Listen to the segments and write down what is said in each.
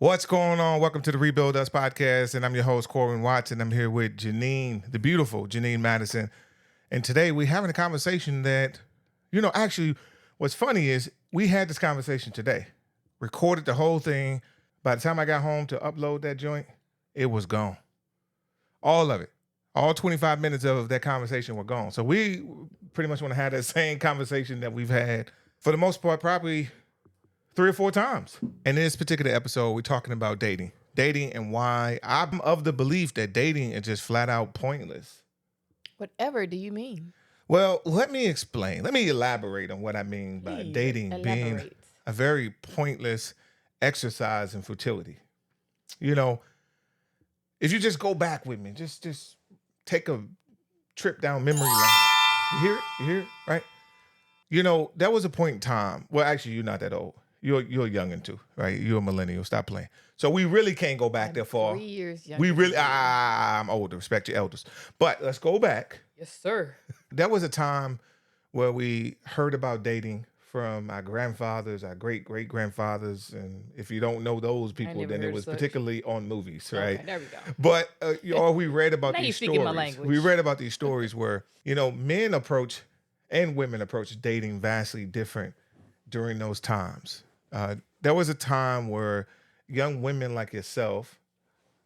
What's going on? Welcome to the Rebuild Us podcast, and I'm your host, Corwin Watts, and I'm here with Janine, the beautiful Janine Madison. And today we're having a conversation that, actually, what's funny is we had this conversation today, recorded the whole thing. By the time I got home to upload that joint, it was gone. All of it. All 25 minutes of that conversation were gone. So we pretty much want to have that same conversation that we've had, for the most part, probably 3 or 4 times. In this particular episode, we're talking about dating and why I'm of the belief that dating is just flat out pointless. Whatever do you mean? Well, let me explain. Let me elaborate on what I mean by Please dating being elaborate. a very pointless exercise in futility. You know, if you just go back with me, just take a trip down memory lane. You hear it, right? There was a point in time. Well, actually, you're not that old. You're a youngin' too, right? You're a millennial. Stop playing. So we really can't go back that far. 3 years younger. We really, than you. I'm older. Respect your elders. But let's go back. Yes, sir. There was a time where we heard about dating from our grandfathers, our great grandfathers, and if you don't know those people, never then it heard was such. particularly on movies, right? Okay, there we go. But or we read about Now you're these speaking my stories. language. We read about these stories where men approach and women approach dating vastly different during those times. There was a time where young women like yourself,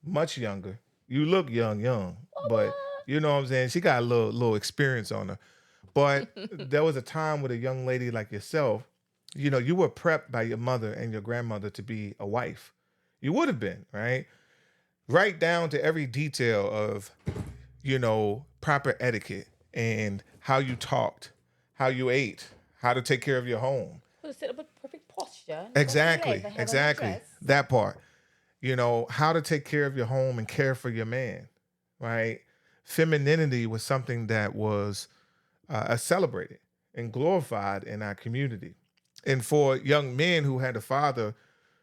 much younger, you look young, but you know what I'm saying? She got a little experience on her. But there was a time with a young lady like yourself, you were prepped by your mother and your grandmother to be a wife. You would have been, right? Right down to every detail of, proper etiquette and how you talked, how you ate, how to take care of your home. Set up a perfect posture. Exactly. That part. How to take care of your home and care for your man, right? Femininity was something that was celebrated and glorified in our community. And for young men who had a father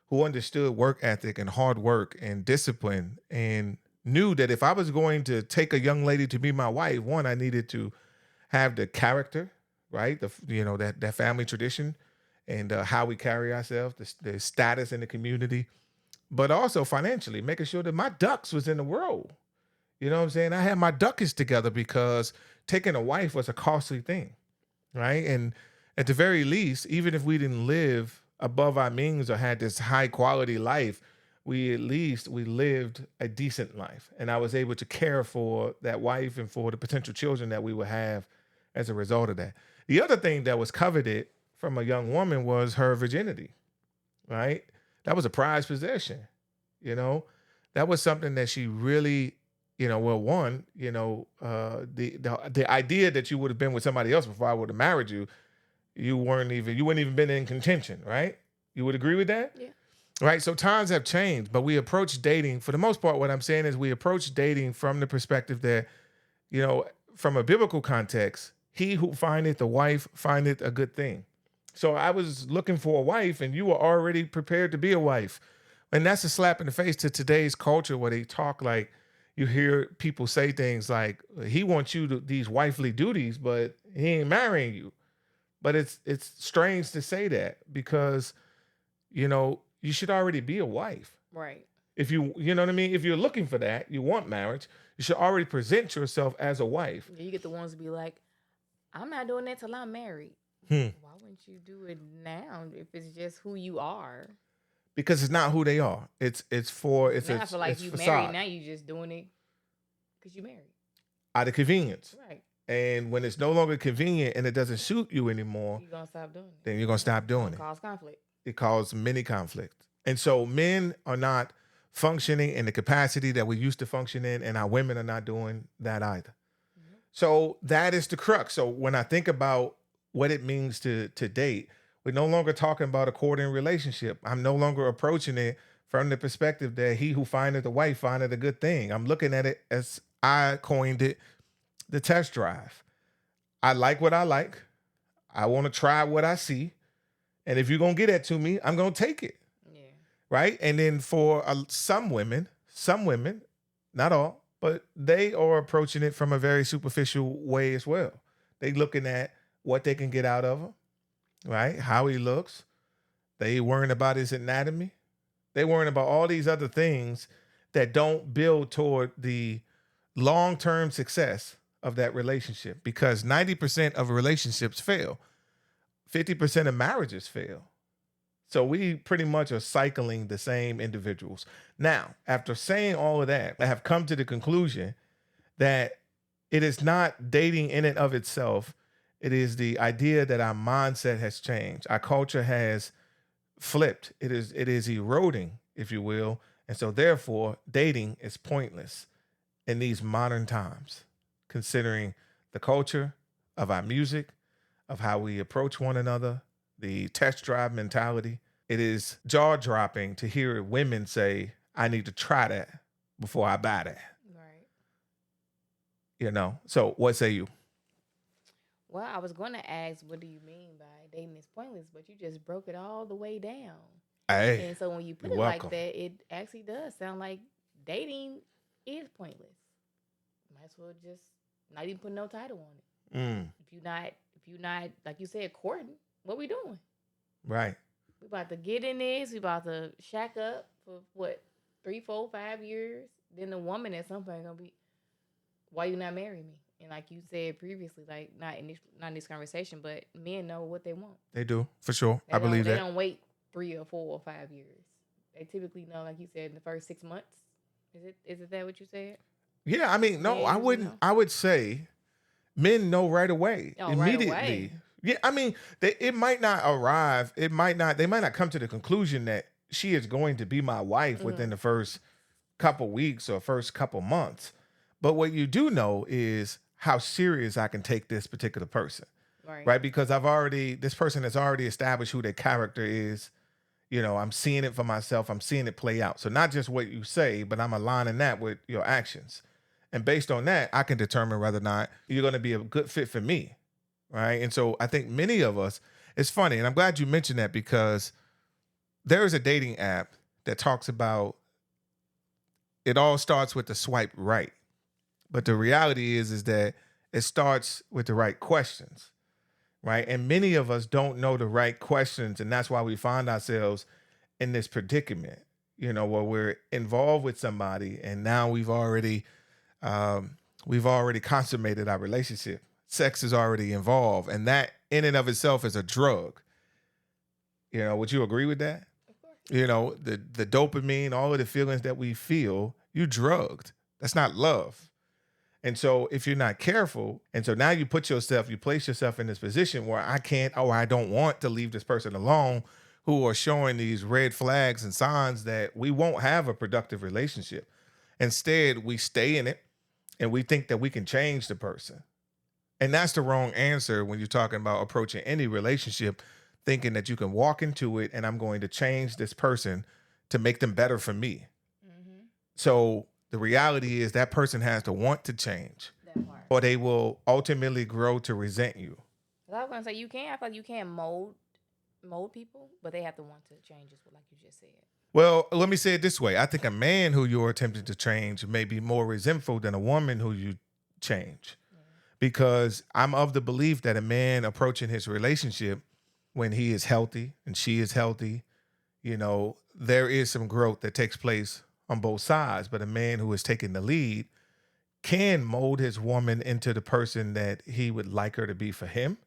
who understood work ethic and hard work and discipline and knew that if I was going to take a young lady to be my wife, one, I needed to have the character, right? That family tradition and how we carry ourselves, the status in the community, but also financially, making sure that my ducks was in the row. You know what I'm saying? I had my ducats together because taking a wife was a costly thing, right? And at the very least, even if we didn't live above our means or had this high quality life, we lived a decent life. And I was able to care for that wife and for the potential children that we would have as a result of that. The other thing that was coveted from a young woman was her virginity, right? That was a prized possession, you know? That was something that she really, the idea that you would have been with somebody else before I would have married you, you wouldn't even been in contention, right? You would agree with that? Yeah. Right. So times have changed, but we approach dating, for the most part, what I'm saying is we approach dating from the perspective that, from a biblical context, he who findeth a wife findeth a good thing. So I was looking for a wife and you were already prepared to be a wife. And that's a slap in the face to today's culture where they talk like, you hear people say things like, he wants you to these wifely duties, but he ain't marrying you. But it's strange to say that because, you should already be a wife. Right. If you know what I mean? If you're looking for that, you want marriage, you should already present yourself as a wife. Yeah, you get the ones to be like, I'm not doing that till I'm married. Hmm. Why wouldn't you do it now if it's just who you are? Because it's not who they are. I feel like it's you facade. married, now you just doing it because you married. Out of convenience. Right. And when it's no longer convenient and it doesn't suit you anymore, You're going to stop doing it. then you're going to stop doing it. Cause conflict. It causes many conflicts. And so men are not functioning in the capacity that we used to function in, and our women are not doing that either. Mm-hmm. So that is the crux. So when I think about what it means to date, we're no longer talking about a courting relationship. I'm no longer approaching it from the perspective that he who findeth a wife findeth a good thing. I'm looking at it as I coined it, the test drive. I like what I like. I want to try what I see. And if you're going to get that to me, I'm going to take it. Yeah. Right. And then for some women, not all, but they are approaching it from a very superficial way as well. They looking at what they can get out of him, right? How he looks. They worrying about his anatomy. They worrying about all these other things that don't build toward the long-term success of that relationship, because 90% of relationships fail. 50% of marriages fail. So we pretty much are cycling the same individuals. Now, after saying all of that, I have come to the conclusion that it is not dating in and of itself. It is the idea that our mindset has changed. Our culture has flipped. It is eroding, if you will. And so therefore, dating is pointless in these modern times, considering the culture of our music, of how we approach one another, the test drive mentality. It is jaw dropping to hear women say, I need to try that before I buy that. Right. So what say you? Well, I was going to ask, what do you mean by dating is pointless? But you just broke it all the way down. Hey, And so when you put you're it like welcome. that, it actually does sound like dating is pointless. Might as well just not even put no title on it. Mm, If you not like you said, courting, what we doing? right. We about to get in this. We about to shack up for what, 3, 4, 5 years. Then the woman at some point gonna be, why you not marry me? And like you said previously, like not in this conversation, but men know what they want. They do, for sure. They I don't believe they that. don't wait 3 or 4 or 5 years. They typically know, like you said, in the first 6 months. Is it that what you said? Yeah, I mean, no, Men I usually wouldn't. know. I would say men know right away, Oh, right immediately. away. Yeah, I mean, it might not arrive. They might not come to the conclusion that she is going to be my wife within Mm-hmm. the first couple weeks or first couple months. But what you do know is how serious I can take this particular person, Right. right? Because this person has already established who their character is. I'm seeing it for myself. I'm seeing it play out. So not just what you say, but I'm aligning that with your actions. And based on that, I can determine whether or not you're going to be a good fit for me. Right. And so I think many of us, it's funny. And I'm glad you mentioned that, because there is a dating app that talks about it all starts with the swipe right. But the reality is that it starts with the right questions. Right. And many of us don't know the right questions. And that's why we find ourselves in this predicament, where we're involved with somebody and now we've already consummated our relationship. Sex is already involved, and that in and of itself is a drug. Would you agree with that? Of course. The dopamine, all of the feelings that we feel, you drugged. That's not love. And so if you're not careful, and so now you place yourself in this position where I can't, or I don't want to leave this person alone, who are showing these red flags and signs that we won't have a productive relationship. Instead, we stay in it and we think that we can change the person. And that's the wrong answer when you're talking about approaching any relationship, thinking that you can walk into it and I'm going to change this person to make them better for me. Mm-hmm. So the reality is that person has to want to change, That part. or they will ultimately grow to resent you. 'Cause I was gonna say I feel like you can't mold people, but they have to want to change, is what, like you just said. Well, let me say it this way. I think a man who you're attempting to change may be more resentful than a woman who you change. Yeah. Because I'm of the belief that a man approaching his relationship when he is healthy and she is healthy, there is some growth that takes place on both sides. But a man who is taking the lead can mold his woman into the person that he would like her to be for him.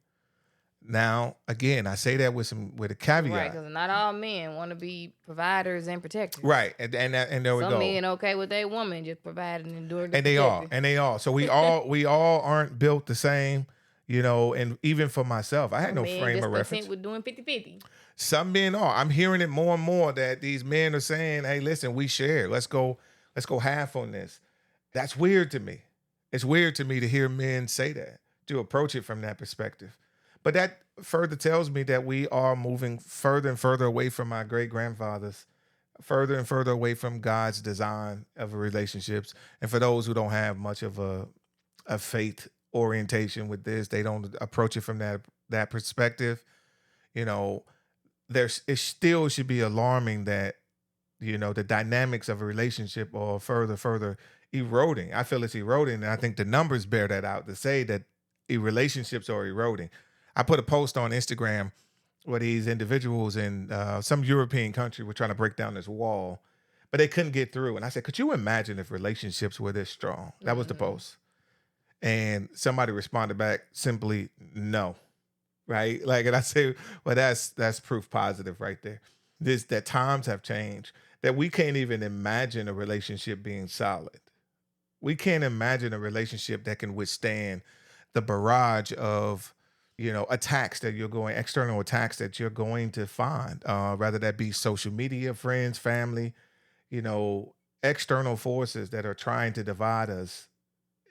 Now, again, I say that with a Right, caveat. because not all men want to be providers and protectors. Right. And there we Some go. men okay with their woman just providing and doing the And they are. protecting. And they are. So we all aren't built the same, and even for myself, I had Some no men frame just of reference. content with doing 50-50. Some men are. I'm hearing it more and more that these men are saying, "Hey, listen, we share. Let's go half on this." That's weird to me. It's weird to me to hear men say that, to approach it from that perspective. But that further tells me that we are moving further and further away from our great grandfathers, further and further away from God's design of relationships. And for those who don't have much of a faith orientation with this, they don't approach it from that perspective. You know, it still should be alarming that the dynamics of a relationship are further eroding. I feel it's eroding, and I think the numbers bear that out to say that relationships are eroding. I put a post on Instagram where these individuals in some European country were trying to break down this wall, but they couldn't get through. And I said, could you imagine if relationships were this strong? That was the Mm-hmm. post. And somebody responded back simply, no. Right. Like, and I say, well, that's proof positive right there. This that times have changed, that we can't even imagine a relationship being solid. We can't imagine a relationship that can withstand the barrage of, attacks that you're going, external attacks that you're going to find, rather that be social media, friends, family, you know, external forces that are trying to divide us.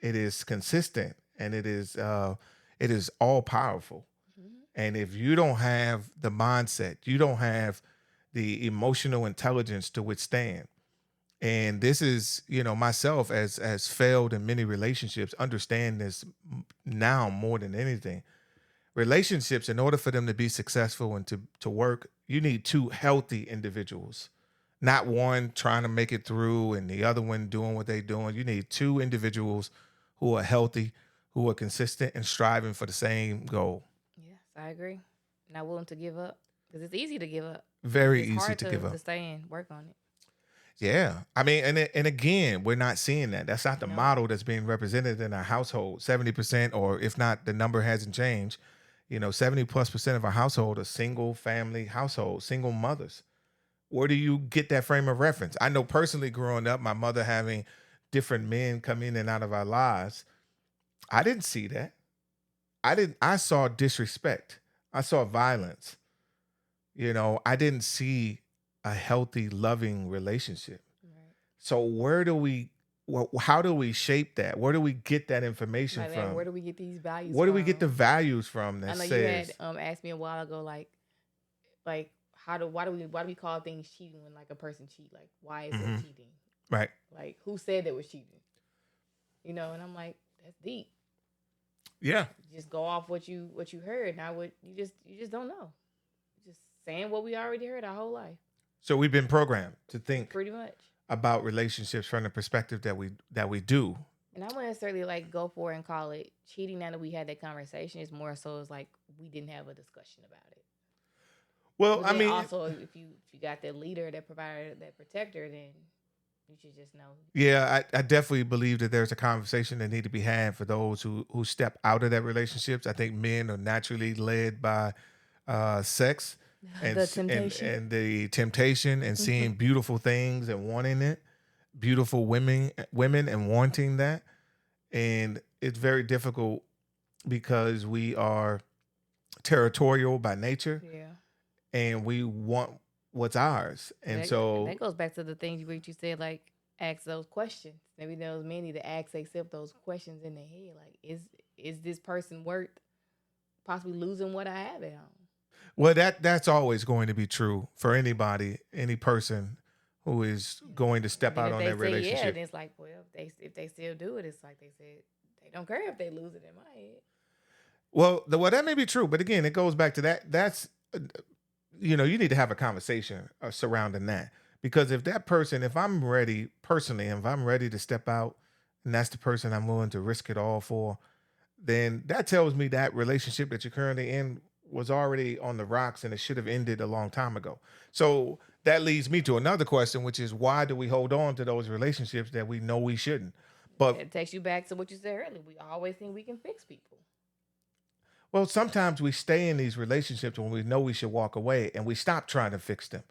It is consistent, and it is all powerful. Mm-hmm. And if you don't have the mindset, you don't have the emotional intelligence to withstand. And this is, myself as failed in many relationships, understand this now more than anything. Relationships, in order for them to be successful and to work, you need two healthy individuals, not one trying to make it through and the other one doing what they're doing. You need two individuals who are healthy, who are consistent and striving for the same goal. Yes, I agree. Not willing to give up because it's easy to give up. Very It's easy hard to give to up. stay and work on it. Yeah. I mean, and again, we're not seeing that. That's not the No. model that's being represented in our household. 70%, or if not, the number hasn't changed. 70+% of our household are single family households, single mothers. Where do you get that frame of reference? I know personally growing up, my mother having different men come in and out of our lives. I didn't see that. I saw disrespect. I saw violence. I didn't see a healthy, loving relationship. Right. So how do we shape that? Where do we get that information Like that, from? where do we get these values Where do we get the from? values from I that know you had says, asked me a while ago, like why do we call things cheating when like a person cheat? Like why is that Mhm, cheating? right? Like who said that was cheating? And I'm like, that's deep. Yeah. Just go off what you heard. Now what you just don't know. Just saying what we already heard our whole life. So we've been programmed to think Pretty much. about relationships from the perspective that we do. And I wouldn't necessarily like go for it and call it cheating now that we had that conversation. It's more so it's like we didn't have a discussion about it. Well, But I then mean, also if you got that leader, that provider, that protector, then you should just know. yeah, I definitely believe that there's a conversation that need to be had for those who step out of that relationships. I think men are naturally led by sex and The temptation. and the temptation and seeing beautiful things and wanting it, beautiful women and wanting that. And it's very difficult because we are territorial by nature Yeah. and we want what's ours. And And that so, goes back to the things what you said, like ask those questions. Maybe those men need to ask themselves those questions in their head. Like, is this person worth possibly losing what I have it on? well, that's always going to be true for anybody, any person who is Yeah. going to And step then out if on they their say yeah, relationship. then it's like, well, if they still do it, it's like they said they don't care if they lose it in my head. Well, that may be true, but again, it goes back to that. That's you need to have a conversation surrounding that, because if I'm ready personally, if I'm ready to step out, and that's the person I'm willing to risk it all for, then that tells me that relationship that you're currently in was already on the rocks and it should have ended a long time ago. So that leads me to another question, which is, why do we hold on to those relationships that we know we shouldn't? But It takes you back to what you said earlier. We always think we can fix people. well, sometimes we stay in these relationships when we know we should walk away and we stop trying to fix them.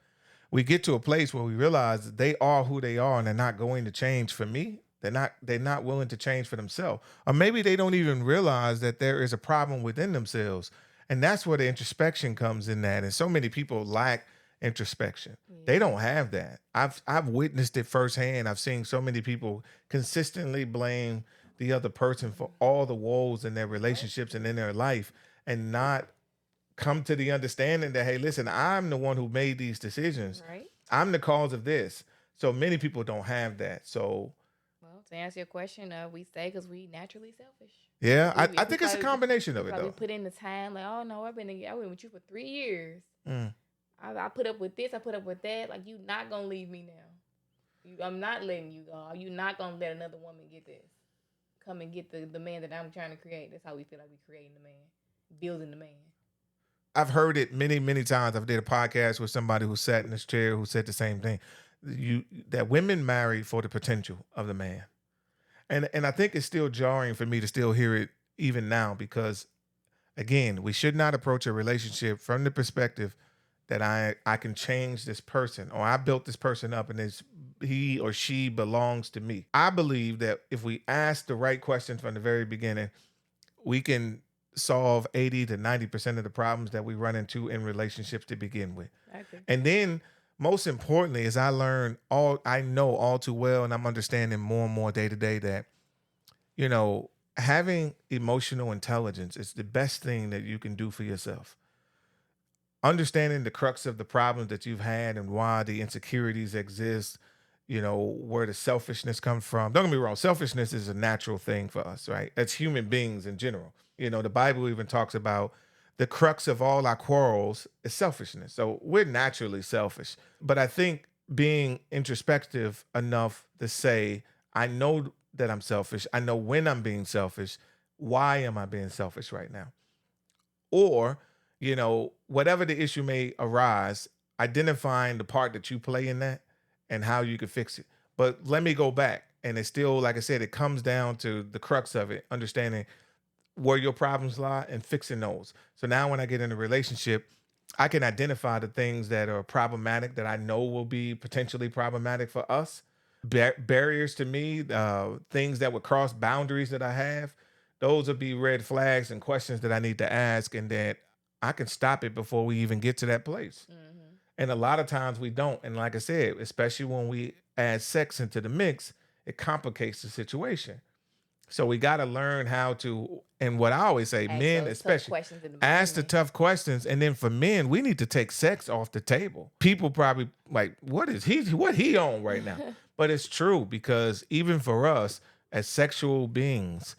We get to a place where we realize that they are who they are and they're not going to change for me. They're not willing to change for themselves. Or maybe they don't even realize that there is a problem within themselves. And that's where the introspection comes in that. And so many people lack introspection. They Yeah. don't have that. I've witnessed it firsthand. I've seen so many people consistently blame the other person for all the woes in their Yep. relationships and in their life, and not come to the understanding that, hey, listen, I'm the one who made these decisions. Right. I'm the cause of this. So many people don't have that. So Well, to answer your question, we stay because we naturally selfish. yeah, If we I if we think it's a probably combination we of it probably though. put in the time, like, oh no, I've been with you for 3 years. Mm. I put up with this, I put up with that. Like you not gonna leave me now. I'm not letting you go. You not gonna let another woman get this. Come and get the man that I'm trying to create. That's how we feel like we creating the man, building the man. I've heard it many, many times. I've did a podcast with somebody who sat in this chair who said the same thing. That women marry for the potential of the man. And I think it's still jarring for me to still hear it even now because again, we should not approach a relationship from the perspective that I can change this person or I built this person up and he or she belongs to me. I believe that if we ask the right questions from the very beginning, we can solve 80 to 90% of the problems that we run into in relationships to begin with. I agree. And then most importantly, as I know all too well, and I'm understanding more and more day to day that, you know, having emotional intelligence is the best thing that you can do for yourself. Understanding the crux of the problems that you've had and why the insecurities exist, where the selfishness comes from. Don't get me wrong, selfishness is a natural thing for us, right? As human beings in general. The Bible even talks about the crux of all our quarrels is selfishness. So we're naturally selfish. But I think being introspective enough to say, I know that I'm selfish. I know when I'm being selfish. Why am I being selfish right now? Or, whatever the issue may arise, identifying the part that you play in that and how you could fix it. But let me go back. And it's still, like I said, it comes down to the crux of it, understanding where your problems lie and fixing those. So now when I get in a relationship, I can identify the things that are problematic that I know will be potentially problematic for us. Barriers to me, things that would cross boundaries that I have, those would be red flags and questions that I need to ask, and that I can stop it before we even get to that place. Mm-hmm. And a lot of times we don't. And like I said, especially when we add sex into the mix, it complicates the situation. So we got to learn how to, and what I always say, Ask men those tough especially, questions in the ask the beginning. tough questions. And then for men, we need to take sex off the table. People probably like, what he on right now? But it's true because even for us as sexual beings,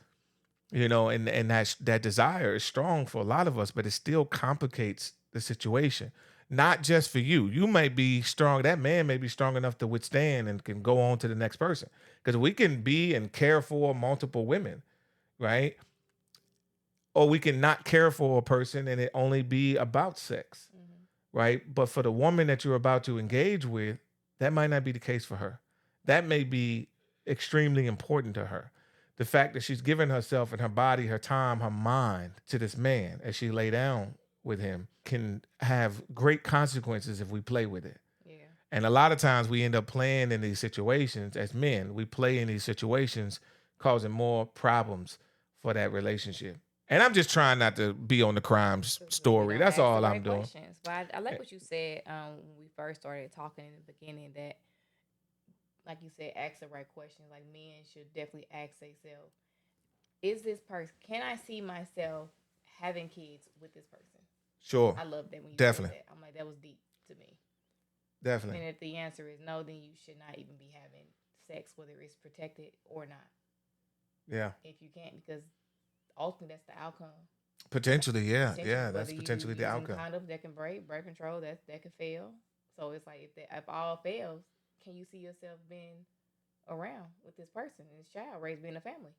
and that desire is strong for a lot of us, but it still complicates the situation. Not just for you. You might be strong. That man may be strong enough to withstand and can go on to the next person. Because we can be and care for multiple women, right? Or we can not care for a person and it only be about sex, Mm-hmm. right? But for the woman that you're about to engage with, that might not be the case for her. That may be extremely important to her. The fact that she's given herself and her body, her time, her mind to this man as she lay down with him can have great consequences if we play with it. Yeah. And a lot of times we end up playing in these situations as men. We play in these situations, causing more problems for that relationship. And I'm just trying not to be on the crime Because we story. don't That's ask the all I'm right doing. questions. But I like what you said when we first started talking in the beginning that, like you said, ask the right questions. Like men should definitely ask themselves, is this person, can I see myself having kids with this person? Sure. I love that when you said Definitely. that. I'm like, that was deep to me. Definitely. And if the answer is no, then you should not even be having sex, whether it's protected or not. Yeah. If you can't, because ultimately that's the outcome. Potentially, yeah. Potentially, Yeah. whether That's you potentially the using outcome. condoms that can break, birth control that can fail. So it's like if all fails, can you see yourself being around with this person and this child, raised being a family?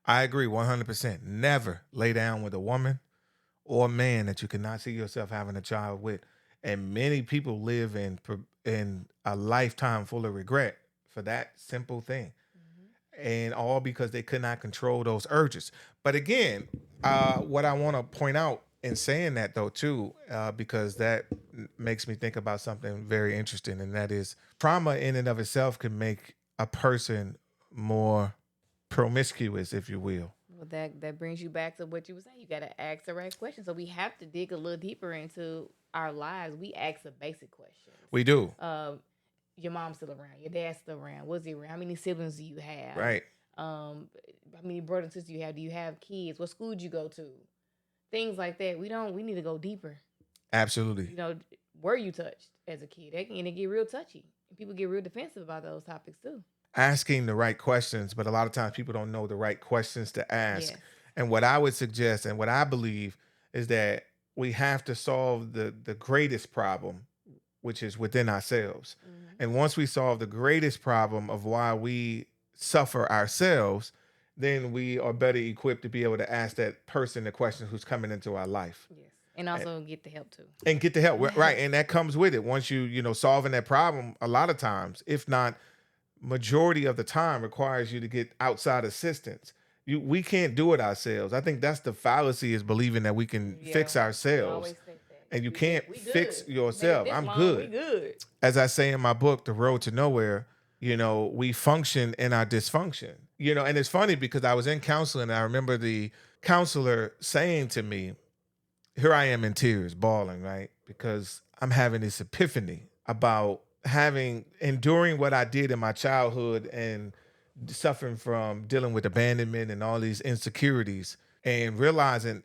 I agree 100%. Never lay down with a woman or a man that you cannot see yourself having a child with. And many people live in a lifetime full of regret for that simple thing. Mm-hmm. And all because they could not control those urges. But again, what I want to point out in saying that though too, because that makes me think about something very interesting, and that is trauma in and of itself can make a person more promiscuous, if you will. Well, that brings you back to what you were saying. You got to ask the right questions. So we have to dig a little deeper into our lives. We ask the basic questions. We do. Your mom's still around. Your dad's still around. Was he around? How many siblings do you have? Right. How many brothers and sisters do you have? Do you have kids? What school did you go to? Things like that. We need to go deeper. Absolutely. Were you touched as a kid? And it get real touchy. And people get real defensive about those topics too. Asking the right questions, but a lot of times people don't know the right questions to ask. Yes. And what I would suggest and what I believe is that we have to solve the greatest problem, which is within ourselves. Mm-hmm. And once we solve the greatest problem of why we suffer ourselves, then we are better equipped to be able to ask that person the question who's coming into our life. Yes. And also get the help too. And get the help, right? And that comes with it. Once you solving that problem, a lot of times, if not majority of the time, requires you to get outside assistance. We can't do it ourselves. I think that's the fallacy, is believing that we can fix Yeah, we ourselves. always think that. And you We can't think we fix good. Made it yourself. this I'm long, we good. good. As I say in my book, The Road to Nowhere, we function in our dysfunction. And it's funny because I was in counseling and I remember the counselor saying to me, here I am in tears, bawling, right? Because I'm having this epiphany about enduring what I did in my childhood and suffering from dealing with abandonment and all these insecurities, and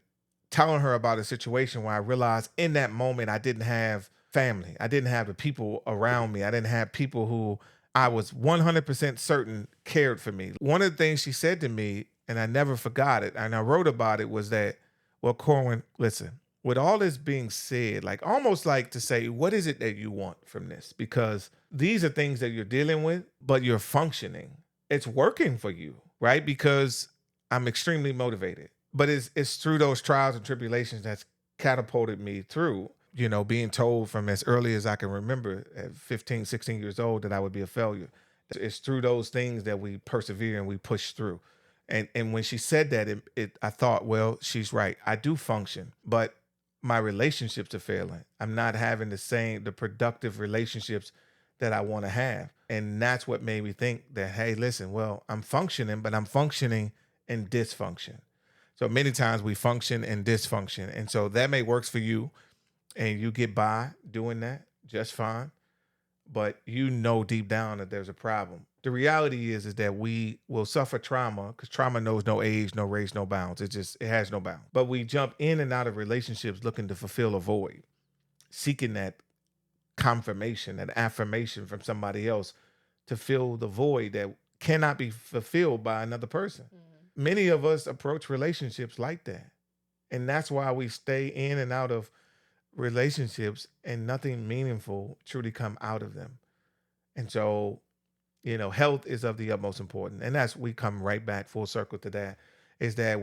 telling her about a situation where I realized in that moment I didn't have family. I didn't have the people around me. I didn't have people who I was 100% certain cared for me. One of the things she said to me, and I never forgot it, and I wrote about it, was that, well, Corwin, listen, with all this being said, like almost like to say, what is it that you want from this? Because these are things that you're dealing with, but you're functioning. It's working for you, right? Because I'm extremely motivated. But it's through those trials and tribulations that's catapulted me through, being told from as early as I can remember at 15, 16 years old that I would be a failure. It's through those things that we persevere and we push through. And when she said that, I thought, well, she's right. I do function, but my relationships are failing. I'm not having the productive relationships that I want to have. And that's what made me think that, hey, listen, well, I'm functioning, but I'm functioning in dysfunction. So many times we function in dysfunction. And so that may works for you and you get by doing that just fine, but deep down that there's a problem. The reality is that we will suffer trauma because trauma knows no age, no race, no bounds. It has no bounds. But we jump in and out of relationships looking to fulfill a void, seeking that confirmation, that affirmation from somebody else to fill the void that cannot be fulfilled by another person. Many of us approach relationships like that. And that's why we stay in and out of relationships and nothing meaningful truly come out of them. And so, health is of the utmost importance. And we come right back full circle to that, is that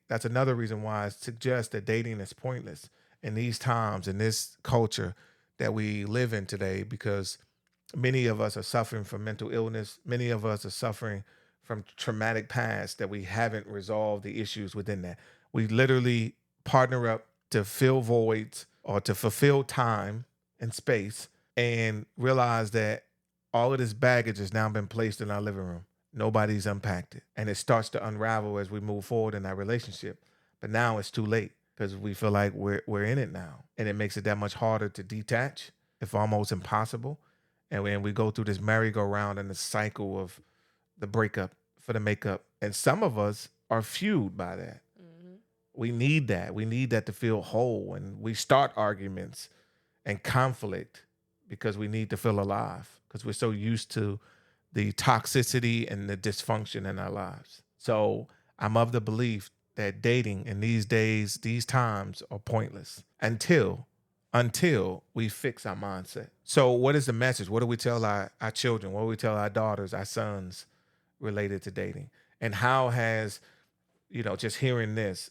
that's another reason why I suggest that dating is pointless in these times, in this culture that we live in today, because many of us are suffering from mental illness. Many of us are suffering from traumatic past that we haven't resolved the issues within that. We literally partner up to fill voids or to fulfill time and space and realize that all of this baggage has now been placed in our living room. Nobody's unpacked it. And it starts to unravel as we move forward in our relationship. But now it's too late because we feel like we're in it now. And it makes it that much harder to detach, if almost impossible. And when we go through this merry-go-round and the cycle of the breakup for the makeup. And some of us are fueled by that. Mm-hmm. We need that. We need that to feel whole. And we start arguments and conflict because we need to feel alive, because we're so used to the toxicity and the dysfunction in our lives. So I'm of the belief that dating in these days, these times are pointless until we fix our mindset. So what is the message? What do we tell our children? What do we tell our daughters, our sons related to dating? And how has, just hearing this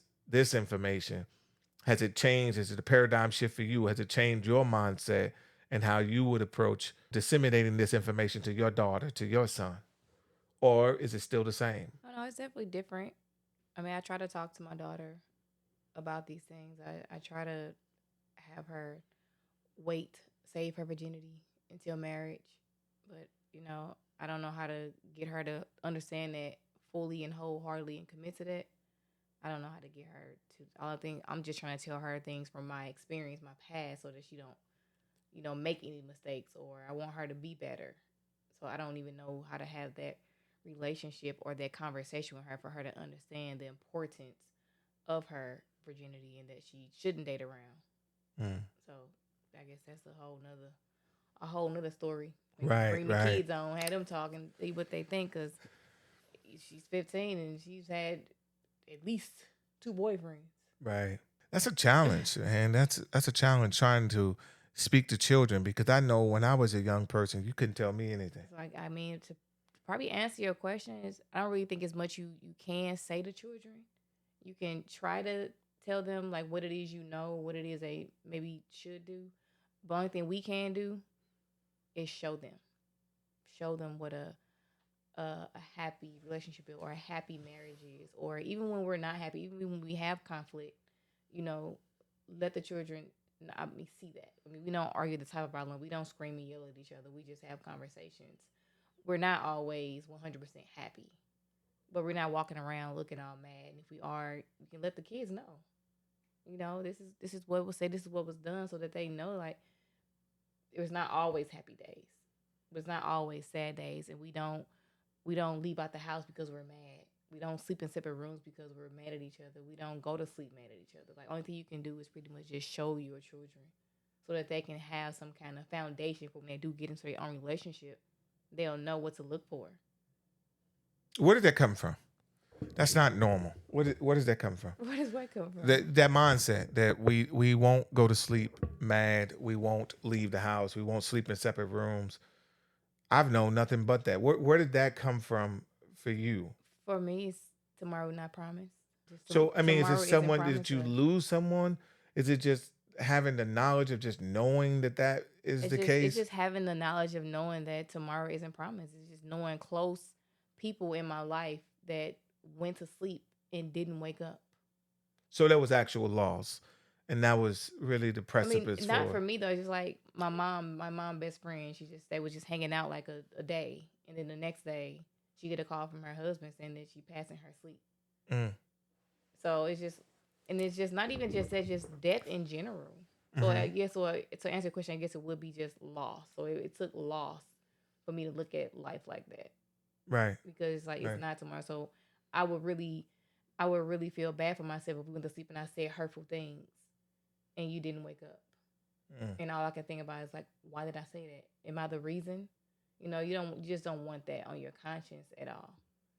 information, has it changed? Is it a paradigm shift for you? Has it changed your mindset and how you would approach disseminating this information to your daughter, to your son? Or is it still the same? Oh, no, it's definitely different. I mean, I try to talk to my daughter about these things. I try to have her save her virginity until marriage. But, I don't know how to get her to understand that fully and wholeheartedly and commit to that. I don't know how to get her to. All I think I'm just trying to tell her things from my experience, my past, so that she don't, make any mistakes, or I want her to be better. So I don't even know how to have that relationship or that conversation with her for her to understand the importance of her virginity and that she shouldn't date around. So I guess that's a whole nother story. Right, bring the kids on, have them talk and see what they think, because she's 15 and she's had at least 2 boyfriends. Right. That's a challenge, and that's a challenge trying to speak to children, because I know when I was a young person, you couldn't tell me anything. So to probably answer your question is, I don't really think as much you can say to children. You can try to tell them like what it is, what it is they maybe should do. The only thing we can do is show them what a happy relationship is, or a happy marriage is, or even when we're not happy, even when we have conflict, you know, let the children, see that. I mean, we don't argue the type of problem. We don't scream and yell at each other. We just have conversations. We're not always 100% happy, but we're not walking around looking all mad. And if we are, we can let the kids know. This is what was said. This is what was done, so that they know like it was not always happy days. It was not always sad days, and we don't leave out the house because we're mad. We don't sleep in separate rooms because we're mad at each other. We don't go to sleep mad at each other. Like only thing you can do is pretty much just show your children so that they can have some kind of foundation for when they do get into their own relationship. They'll know what to look for. Where did that come from? That's not normal. Where does that come from? Where does what come from? That mindset that we won't go to sleep mad. We won't leave the house. We won't sleep in separate rooms. I've known nothing but that. Where did that come from for you? For me, it's tomorrow not promised. So, I mean, is it Tomorrow isn't someone, promised did you to us. lose someone? Is it just having the knowledge of just knowing that that is the It's case? just having the knowledge of knowing that tomorrow isn't promised. It's just knowing close people in my life that went to sleep and didn't wake up. So there was actual loss, and that was really the I mean, precipice not for for. me though. It's just like my mom best friend. They was just hanging out like a day, and then the next day she get a call from her husband saying that she passed in her sleep. Mm, So it's just not even just that, just death in general. So hmm I guess, so to answer the question, I guess it would be just loss. So it took loss for me to look at life like that, Right, because it's like it's right. not tomorrow. So I would really, I would really feel bad for myself if we went to sleep and I said hurtful things and you didn't wake up. Mm, And all I can think about is like, why did I say that? Am I the reason? You just don't want that on your conscience at all.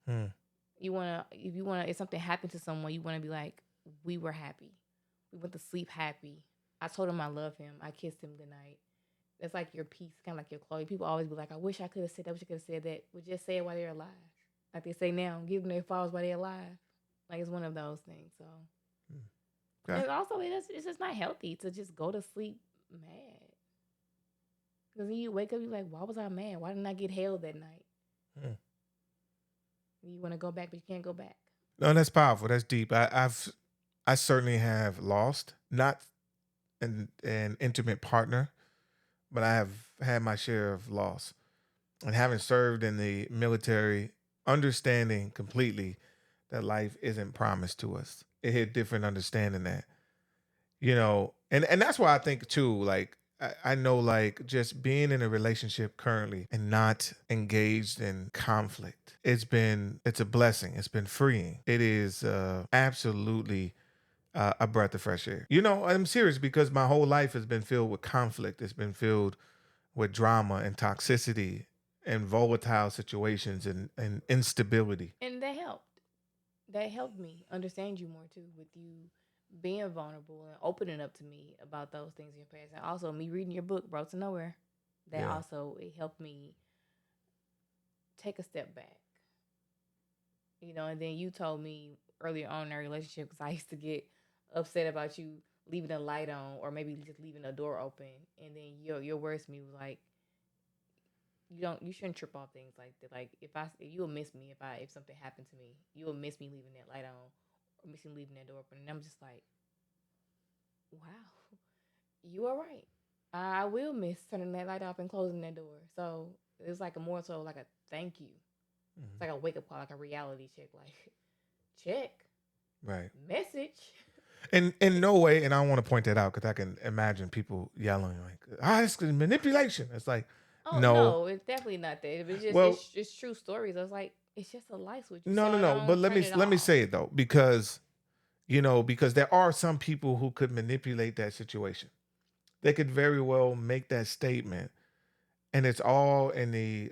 mm. If something happened to someone, you wanna be like, we were happy. We went to sleep happy. I told him I love him. I kissed him goodnight. It's like your peace, kind of like your clothes. People always be like, I wish I could have said that. I wish I could have said that. But just say it while they're alive. Like they say now, give them their flowers while they're alive. Like it's one of those things. So, Mm. Okay. and also it's just not healthy to just go to sleep mad. Because then you wake up, you're like, why was I mad? Why didn't I get held that night? Mm. You want to go back, but you can't go back. No, that's powerful. That's deep. I certainly have lost, not an intimate partner, but I have had my share of loss. And having served in the military, understanding completely that life isn't promised to us. It had different understanding that, and that's why I think too, like I know like just being in a relationship currently and not engaged in conflict, it's a blessing. It's been freeing. It is absolutely a breath of fresh air. I'm serious because my whole life has been filled with conflict. It's been filled with drama and toxicity and volatile situations and instability. And that helped. That helped me understand you more too, with you being vulnerable and opening up to me about those things in your past. And also me reading your book, Brought to Nowhere. That Yeah. also, it helped me take a step back. And then you told me earlier on in our relationship, because I used to get upset about you leaving the light on or maybe just leaving the door open. And then your words to me was like, you shouldn't trip off things like that. Like if you'll miss me if something happened to me, you'll miss me leaving that light on or miss me leaving that door open. And I'm just like, wow, you are right. I will miss turning that light off and closing that door. So it's like a more so like a thank you. It's Mhm. like a wake up call, like a reality check. Like check Right. message. And in no way, and I want to point that out because I can imagine people yelling like, it's manipulation. It's like, Oh no, no, it's definitely not that. It's just well, it's true stories. I was like, it's just a light switch. You no, saw no, it no. But on, let turn me it let me off. say it though, because there are some people who could manipulate that situation. They could very well make that statement, and it's all in the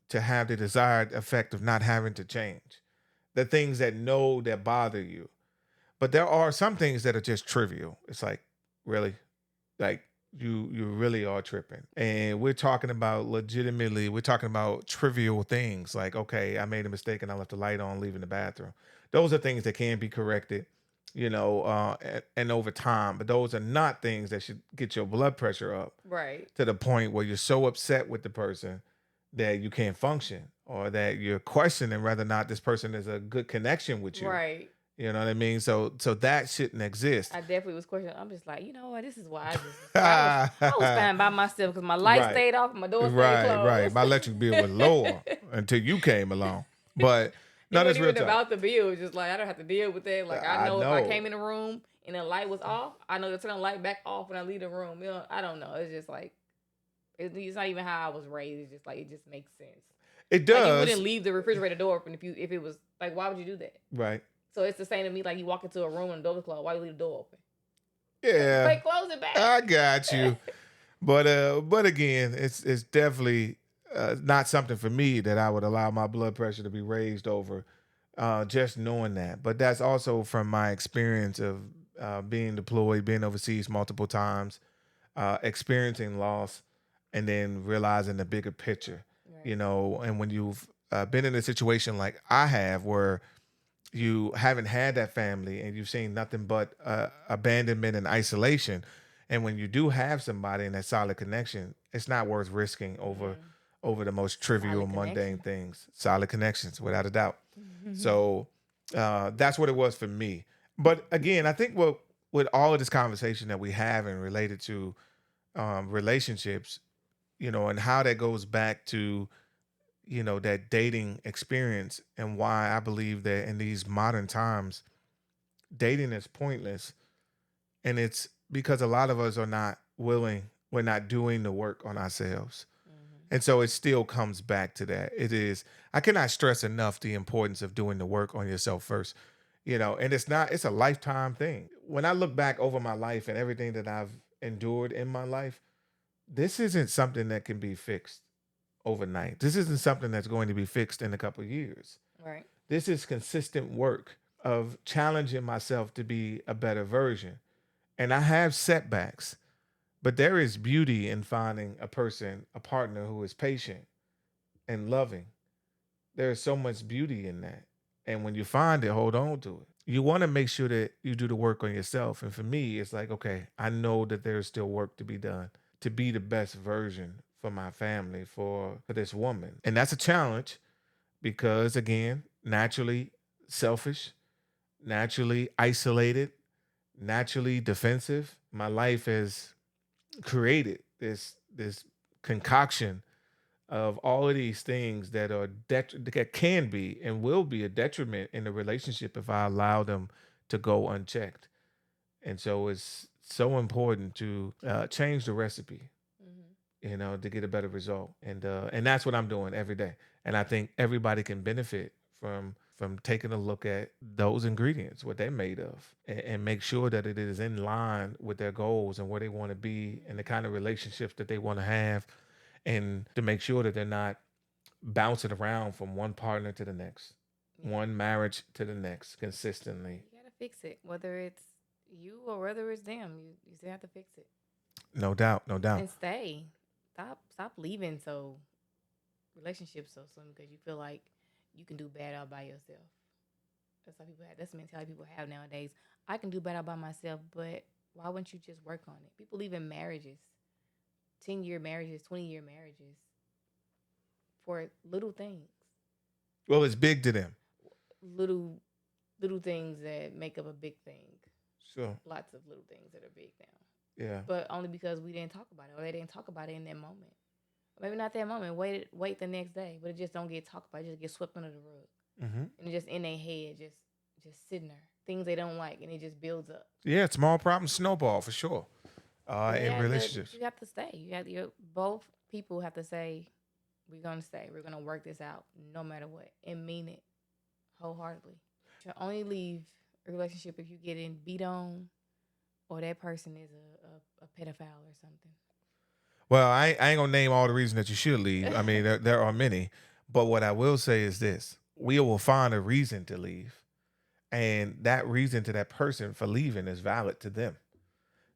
to have the desired effect of not having to change the things that bother you. But there are some things that are just trivial. It's like, really, like you really are tripping. And we're talking about trivial things like, okay, I made a mistake and I left the light on leaving the bathroom. Those are things that can be corrected. and over time. But those are not things that should get your blood pressure up Right. to the point where you're so upset with the person that you can't function, or that you're questioning whether or not this person is a good connection with you. Right. You know what I mean? So that shouldn't exist. I definitely was questioning. I'm just like, you know what? This is why I just say I was fine by myself because my light Right. stayed off and my door stayed Right. closed. My electric bill was lower until you came along. But It no, that's wasn't real even talk. about the bill. It was just like I don't have to deal with that. Like I I know if I know. came in the room and the light was off, I know to turn the light back off when I leave the room. You know, I don't know. It's just like it's not even how I was raised. It's just like it just makes sense. It Like you wouldn't does. leave the refrigerator door open if it was like why would you do that? Right. So it's the same to me. Like you walk into a room and the door was closed. Why you leave the door open? Yeah. Like close it back. I got you. But again, it's definitely not something for me that I would allow my blood pressure to be raised over. Just knowing that, but that's also from my experience of being deployed, being overseas multiple times, experiencing loss, and then realizing the bigger picture. Right. And when you've been in a situation like I have, where you haven't had that family and you've seen nothing but abandonment and isolation, and when you do have somebody in that solid connection, it's not worth risking over the most trivial, Solid mundane connection. things. Solid connections, without a doubt. Mm-hmm. So that's what it was for me. But again, I think what with all of this conversation that we have and related to relationships, and how that goes back to that dating experience, and why I believe that in these modern times, dating is pointless. And it's because a lot of us are not willing, we're not doing the work on ourselves. And so it still comes back to that. It is, I cannot stress enough the importance of doing the work on yourself first. And it's a lifetime thing. When I look back over my life and everything that I've endured in my life, this isn't something that can be fixed overnight. This isn't something that's going to be fixed in a couple of years. Right. This is consistent work of challenging myself to be a better version. And I have setbacks, but there is beauty in finding a person, a partner who is patient and loving. There is so much beauty in that. And when you find it, hold on to it. You want to make sure that you do the work on yourself. And for me, it's like, okay, I know that there's still work to be done to be the best version for my family, for this woman. And that's a challenge because, again, naturally selfish, naturally isolated, naturally defensive. My life has created this concoction of all of these things that that can be and will be a detriment in the relationship if I allow them to go unchecked. And so it's so important to change the recipe, to get a better result. And that's what I'm doing every day. And I think everybody can benefit from taking a look at those ingredients, what they're made of, and make sure that it is in line with their goals and where they want to be and the kind of relationships that they want to have, and to make sure that they're not bouncing around from one partner to the next, one marriage to the next consistently. You gotta fix it, whether it's you or whether it's them. You still have to fix it No doubt, no doubt. and stay. Stop leaving relationships so soon because you feel like you can do bad all by yourself. That's how people have. That's the mentality people have nowadays. I can do better by myself, but why wouldn't you just work on it? People leave in marriages, 10-year marriages, 20-year marriages, for little things, Well, it's big to them. little little things that make up a big thing. Sure. Lots of little things that are big now. Yeah. But only because we didn't talk about it, or they didn't talk about it in that moment. Or maybe not that moment. Wait the next day, but it just don't get talked about. It just gets swept under the rug, and it just in their head, just sitting there. Things they don't like, and it just builds up. Yeah, small problems snowball for sure. In relationships. You have to stay. Both people have to say, "We're gonna stay. We're gonna work this out, no matter what," and mean it wholeheartedly. You should only leave a relationship if you're getting beat on, or that person is a pedophile or something. Well, I ain't gonna name all the reasons that you should leave. I mean, there are many, but what I will say is this: we will find a reason to leave, and that reason to that person for leaving is valid to them.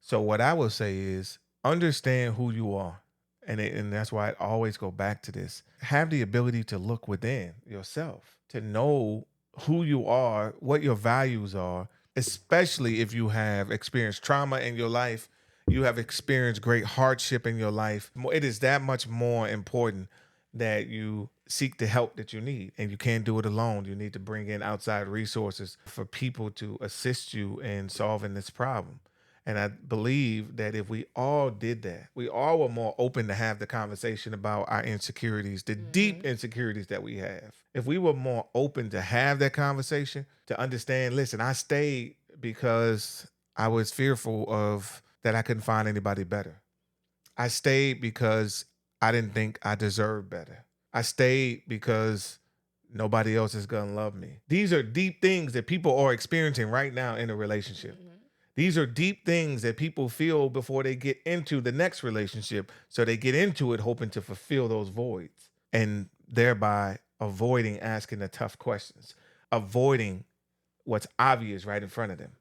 So what I will say is understand who you are, and that's why I always go back to this: have the ability to look within yourself, to know who you are, what your values are, especially if you have experienced trauma in your life, you have experienced great hardship in your life. It is that much more important that you seek the help that you need, and you can't do it alone. You need to bring in outside resources for people to assist you in solving this problem. And I believe that if we all did that, we all were more open to have the conversation about our insecurities, the deep Mm-hmm. insecurities that we have. If we were more open to have that conversation, to understand, listen, I stayed because I was fearful of that I couldn't find anybody better. I stayed because I didn't think I deserved better. I stayed because nobody else is going to love me. These are deep things that people are experiencing right now in a relationship. Mm-hmm. These are deep things that people feel before they get into the next relationship. So they get into it hoping to fulfill those voids and thereby avoiding asking the tough questions, avoiding what's obvious right in front of them,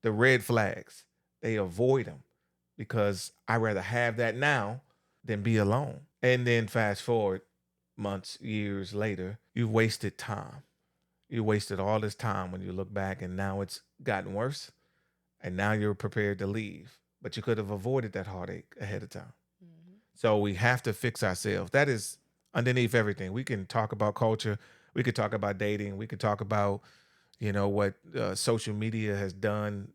the red flags. They avoid them because I rather have that now than be alone. And then fast forward months, years later, you've wasted time. You wasted all this time when you look back, and now it's gotten worse. And now you're prepared to leave, but you could have avoided that heartache ahead of time. Mm-hmm. So we have to fix ourselves. That is underneath everything. We can talk about culture. We could talk about dating. We could talk about, what social media has done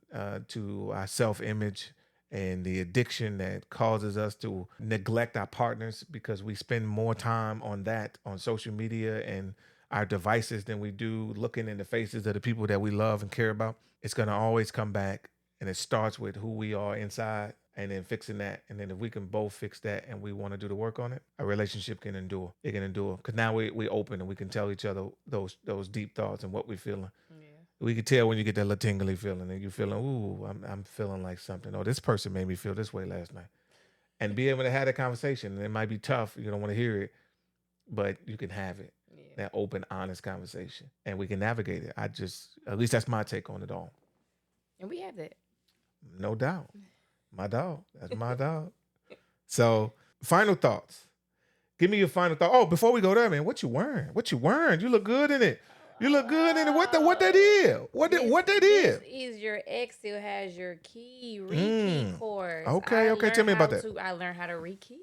to our self-image and the addiction that causes us to neglect our partners because we spend more time on that, on social media and our devices, than we do looking in the faces of the people that we love and care about. It's going to always come back, and it starts with who we are inside and then fixing that. And then if we can both fix that and we want to do the work on it, a relationship can endure. It can endure because now we open and we can tell each other those deep thoughts and what we're feeling. Yeah. We can tell when you get that little tingly feeling and you feeling, ooh, I'm feeling like something. Oh, this person made me feel this way last night. And be able to have that conversation. And it might be tough. You don't want to hear it, but you can have it. Yeah. That open, honest conversation. And we can navigate it. At least that's my take on it all. And we have that. No doubt. My dog. That's my dog. So, final thoughts. Give me your final thought. Oh, before we go there, man, what you wearing? What you wearing? You look good in it. You look good in it. What that is? What that is? This is your ex still has your key rekey Mm. course. Okay. Tell me about that. I learned how to rekey.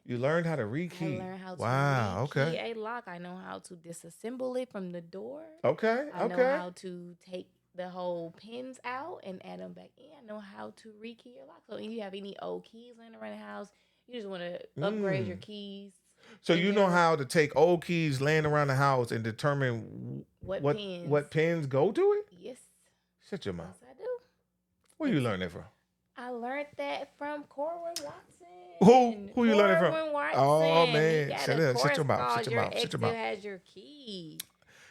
You learned how to I rekey. learned how to Wow. rekey Okay. a lock. I know how to disassemble it from the door. Okay. I know Okay. how to take the whole pins out and add them back in. I know how to rekey your lock. So if you have any old keys laying around the house, you just want to upgrade your Mm. keys So in you know your how to take old keys laying around the house and determine what what pins. what pins go to it? Yes, Shut your yes, mouth. I do. Where you It's learn that from? I learned that from Corwin Who Watson. who you learning from? Corwin Oh Watson. He man, got a shut course your mouth. Shut called your "Your mouth. Shut Ex your Still mouth. Has Your Key."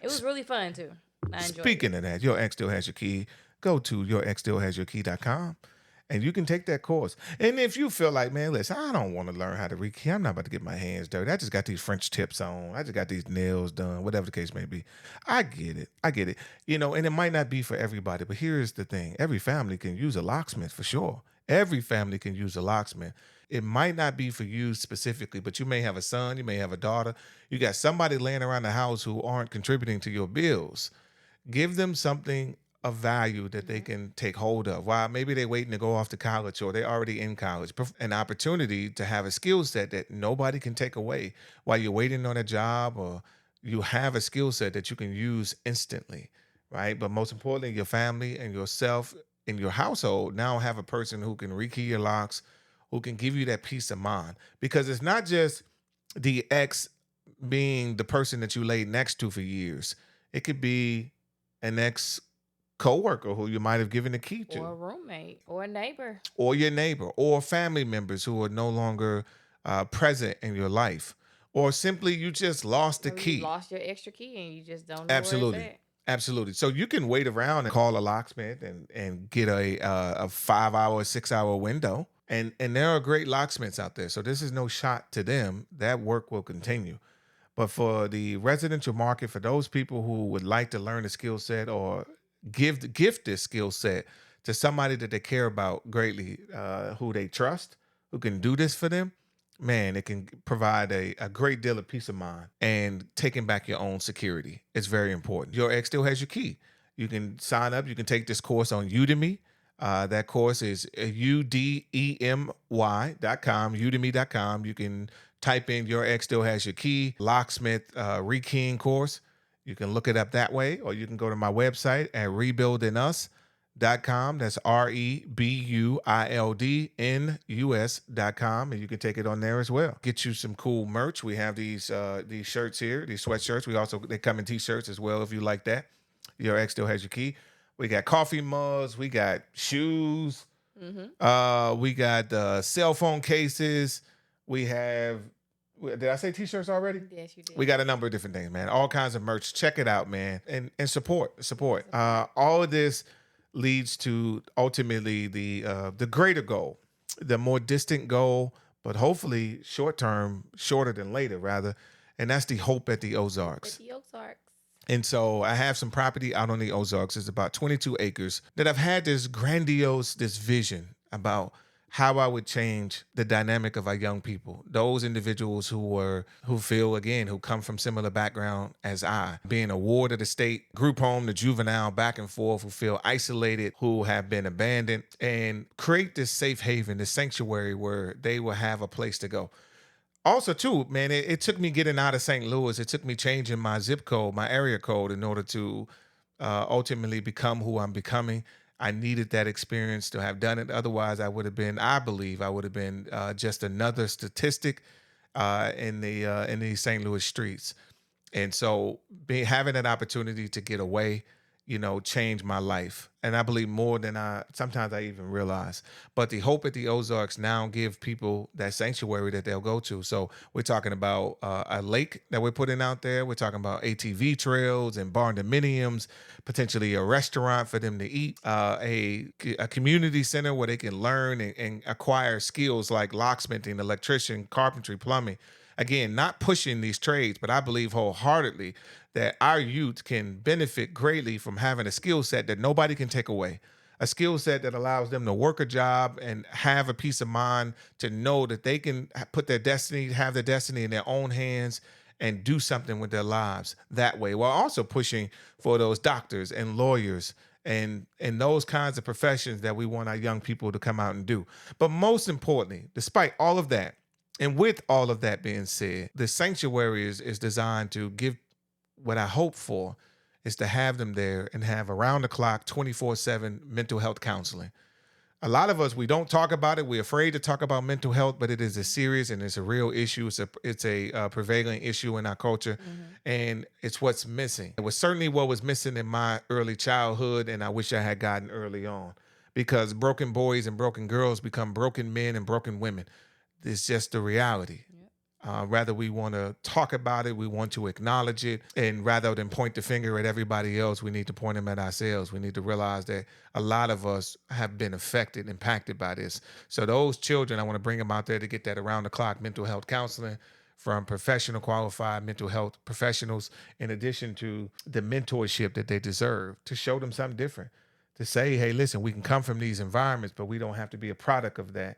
It was really fun too. I enjoyed it. Speaking of that, your ex still has your key. Go to yourexstillhasyourkey.com and you can take that course. And if you feel like, man, listen, I don't want to learn how to rekey. I'm not about to get my hands dirty. I just got these French tips on. I just got these nails done, whatever the case may be. I get it. I get it. And it might not be for everybody, but here's the thing. Every family can use a locksmith for sure. Every family can use a locksmith. It might not be for you specifically, but you may have a son, you may have a daughter. You got somebody laying around the house who aren't contributing to your bills. Give them something of value that they Mhm. can take hold of. While maybe they're waiting to go off to college or they're already in college, an opportunity to have a skill set that nobody can take away while you're waiting on a job, or you have a skill set that you can use instantly, right? But most importantly, your family and yourself in your household now have a person who can rekey your locks, who can give you that peace of mind. Because it's not just the ex being the person that you laid next to for years. It could be an ex coworker who you might have given the key Or to, a roommate or a neighbor. or your neighbor, or family members who are no longer present in your life, or simply you just lost the Or you key. lost your extra key and you just don't know where it's Absolutely. at. Absolutely. So you can wait around and call a locksmith and get a 5 hour, 6 hour window. And there are great locksmiths out there. So this is no shot to them. That work will continue. But for the residential market, for those people who would like to learn a skill set or gift this skill set to somebody that they care about greatly, who they trust, who can do this for them, man, it can provide a great deal of peace of mind, and taking back your own security. It's very important. Your ex still has your key. You can sign up. You can take this course on Udemy. That course is udemy.com, udemy.com. You can type in Your Ex Still Has Your Key, Locksmith Rekeying course. You can look it up that way, or you can go to my website at rebuildinus.com. That's rebuildinus.com, and you can take it on there as well. Get you some cool merch. We have these shirts here, these sweatshirts. They come in t-shirts as well if you like that. Your Ex Still Has Your Key. We got coffee mugs. We got shoes. We got cell phone cases. We have. Did I say t-shirts already? Yes, you did. We got a number of different things, man. All kinds of merch. Check it out, man, and support. All of this leads to ultimately the greater goal, the more distant goal, but hopefully short-term, shorter than later, rather, and that's the hope at the Ozarks. And so I have some property out on the Ozarks. It's about 22 acres that I've had this vision about how I would change the dynamic of our young people, those individuals who come from similar background as I, being a ward of the state, group home to juvenile, back and forth, who feel isolated, who have been abandoned, and create this safe haven, this sanctuary where they will have a place to go. Also, too, man, it took me getting out of St. Louis. It took me changing my zip code, my area code, in order to ultimately become who I'm becoming. I needed that experience to have done it. Otherwise, I believe I would have been just another statistic in the St. Louis streets. And so having an opportunity to get away, changed my life. And I believe more than sometimes I even realize. But the hope at the Ozarks now give people that sanctuary that they'll go to. So we're talking about a lake that we're putting out there. We're talking about ATV trails and barn dominiums, potentially a restaurant for them to eat, a community center where they can learn and acquire skills like locksmithing, electrician, carpentry, plumbing. Again, not pushing these trades, but I believe wholeheartedly that our youth can benefit greatly from having a skill set that nobody can take away. A skill set that allows them to work a job and have a peace of mind to know that they can have their destiny in their own hands and do something with their lives that way, while also pushing for those doctors and lawyers and those kinds of professions that we want our young people to come out and do. But most importantly, despite all of that, and with all of that being said, the sanctuary is designed to give what I hope for is to have them there and have around the clock 24/7 mental health counseling. A lot of us, we don't talk about it. We're afraid to talk about mental health, but it is a serious and it's a real issue. It's a prevailing issue in our culture, and it's what's missing. It was certainly what was missing in my early childhood, and I wish I had gotten early on, because broken boys and broken girls become broken men and broken women. It's just the reality. Rather, we want to talk about it. We want to acknowledge it. And rather than point the finger at everybody else, we need to point them at ourselves. We need to realize that a lot of us have been affected, impacted by this. So those children, I want to bring them out there to get that around the clock mental health counseling from professional qualified mental health professionals, in addition to the mentorship that they deserve, to show them something different, to say, hey, listen, we can come from these environments, but we don't have to be a product of that.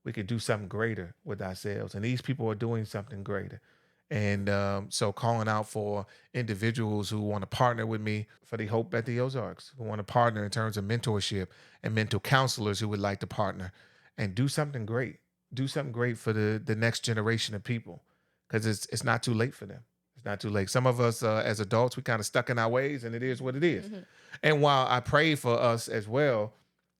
We could do something greater with ourselves. And these people are doing something greater. And so calling out for individuals who want to partner with me for the Hope at the Ozarks, who want to partner in terms of mentorship, and mental counselors who would like to partner and do something great. Do something great for the next generation of people, because it's not too late for them. It's not too late. Some of us as adults, we kind of stuck in our ways, and it is what it is. And while I pray for us as well,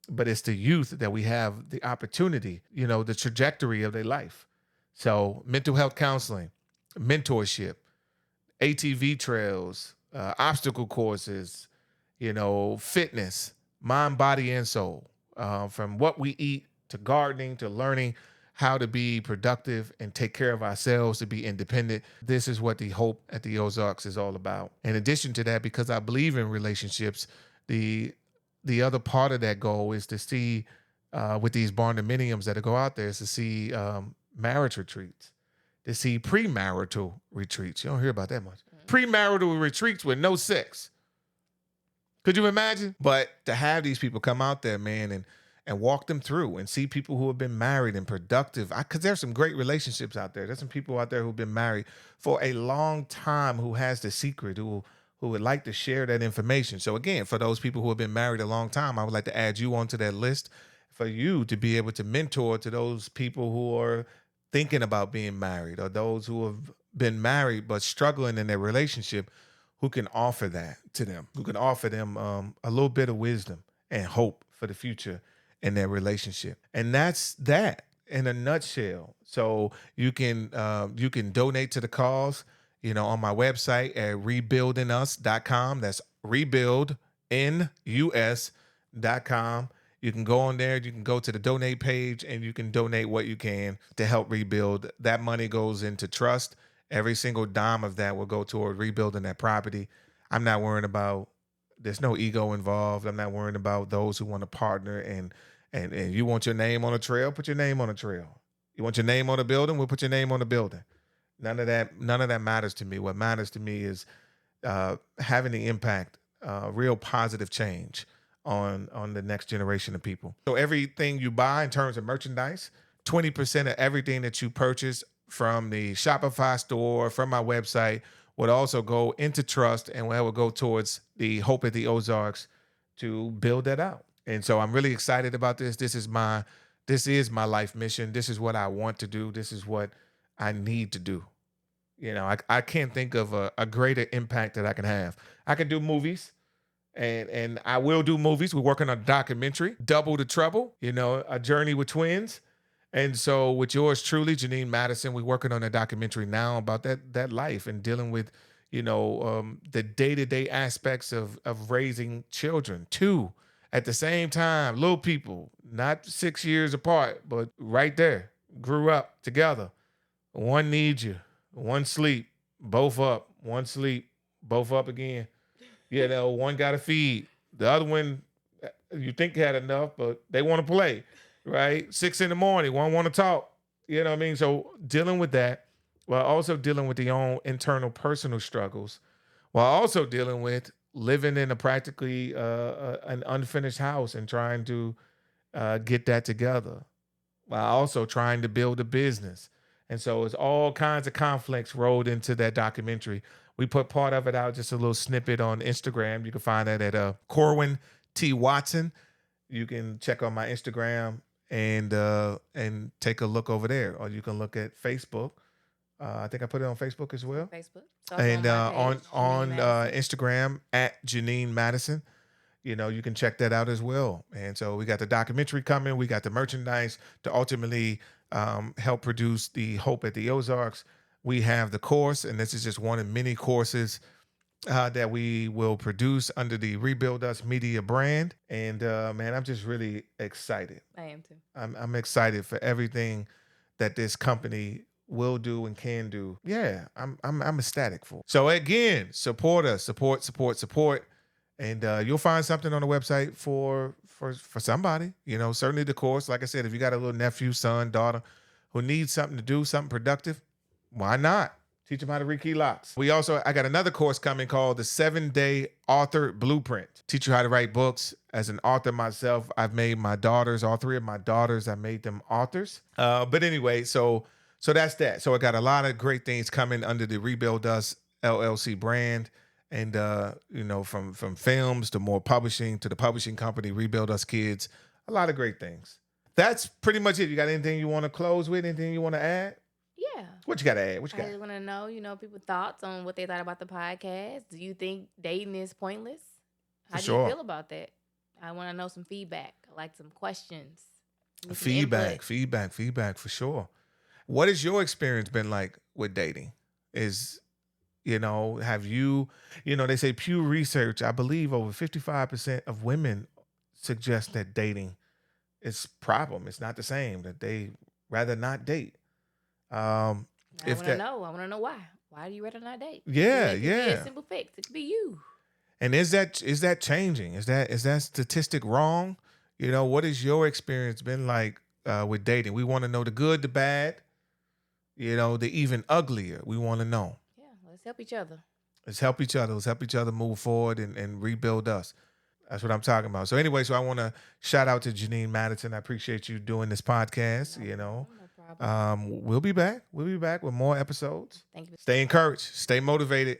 but it's the youth that we have the opportunity, the trajectory of their life. So mental health counseling, mentorship, ATV trails, obstacle courses, fitness, mind, body, and soul. From what we eat to gardening to learning how to be productive and take care of ourselves, to be independent. This is what the Hope at the Ozarks is all about. In addition to that, because I believe in relationships, the other part of that goal is to see, with these barn dominiums that go out there, is to see marriage retreats, to see premarital retreats. You don't hear about that much. Premarital retreats with no sex. Could you imagine? But to have these people come out there, man, and walk them through and see people who have been married and productive. Because there's some great relationships out there. There's some people out there who've been married for a long time, who has the secret, who who would like to share that information. So again, for those people who have been married a long time, I would like to add you onto that list for you to be able to mentor to those people who are thinking about being married, or those who have been married but struggling in their relationship, who can offer that to them, who can offer them a little bit of wisdom and hope for the future in their relationship. And that's that in a nutshell. So you can donate to the cause, on my website at rebuildingus.com. That's rebuildinus.com. You can go on there, you can go to the donate page, and you can donate what you can to help rebuild. That money goes into trust. Every single dime of that will go toward rebuilding that property. I'm not worrying about, there's no ego involved. I'm not worrying about those who want to partner, and you want your name on a trail, put your name on a trail. You want your name on a building, we'll put your name on the building. None of that matters to me. What matters to me is having the impact, real positive change on the next generation of people. So everything you buy in terms of merchandise, 20% of everything that you purchase from the Shopify store, from my website, would also go into trust, and that will go towards the Hope at the Ozarks to build that out. And so I'm really excited about this. This is my life mission. This is what I want to do. This is what I need to do. I can't think of a greater impact that I can have. I can do movies, and I will do movies. We're working on a documentary, Double the Trouble, A Journey with Twins. And so with yours truly, Janine Madison, we're working on a documentary now about that life and dealing with, the day-to-day aspects of raising children, two at the same time, little people, not 6 years apart, but right there, grew up together. One needs you, one sleep, both up, one sleep, both up again. One got to feed. The other one, you think had enough, but they want to play, right? 6 a.m, one want to talk. You know what I mean? So dealing with that, while also dealing with the own internal personal struggles, while also dealing with living in a practically an unfinished house and trying to get that together, while also trying to build a business. And so it's all kinds of conflicts rolled into that documentary. We put part of it out, just a little snippet on Instagram. You can find that at Corwin T. Watson. You can check on my Instagram and take a look over there. Or you can look at Facebook. I think I put it on Facebook as well. Facebook. And on Janine Instagram at Janine Madison. You can check that out as well. And so we got the documentary coming. We got the merchandise to ultimately help produce the Hope at the Ozarks. We have the course, and this is just one of many courses that we will produce under the Rebuild Us Media brand. And man, I'm just really excited. I am too. I'm excited for everything that this company will do and can do. Yeah, I'm ecstatic for. So again, support us, support. And you'll find something on the website for somebody, certainly the course. Like I said, if you got a little nephew, son, daughter who needs something to do, something productive, why not? Teach them how to rekey locks. I got another course coming called the 7-Day Author Blueprint. Teach you how to write books. As an author myself, I've made my daughters, all three of my daughters, I made them authors. But anyway, so that's that. So I got a lot of great things coming under the Rebuild Us LLC brand. And, from films to more publishing to the publishing company, Rebuild Us Kids, a lot of great things. That's pretty much it. You got anything you want to close with? Anything you want to add? Yeah. What you got to add? I just want to know, people's thoughts on what they thought about the podcast. Do you think dating is pointless? How do you feel about that? I want to know some feedback. I like some questions. Feedback for sure. What has your experience been like with dating? Have you, they say Pew Research, I believe over 55% of women suggest that dating is problem. It's not the same, that they rather not date. I want to know why. Why do you rather not date? Yeah, it could be a simple fix. It could be you. And is that changing? Is that statistic wrong? What has your experience been like with dating? We want to know the good, the bad, the even uglier. We want to know. Let's help each other. Let's help each other move forward and rebuild us. That's what I'm talking about. So anyway, I want to shout out to Janine Madison. I appreciate you doing this podcast. No problem. We'll be back. We'll be back with more episodes. Thank you. Stay encouraged. Stay motivated.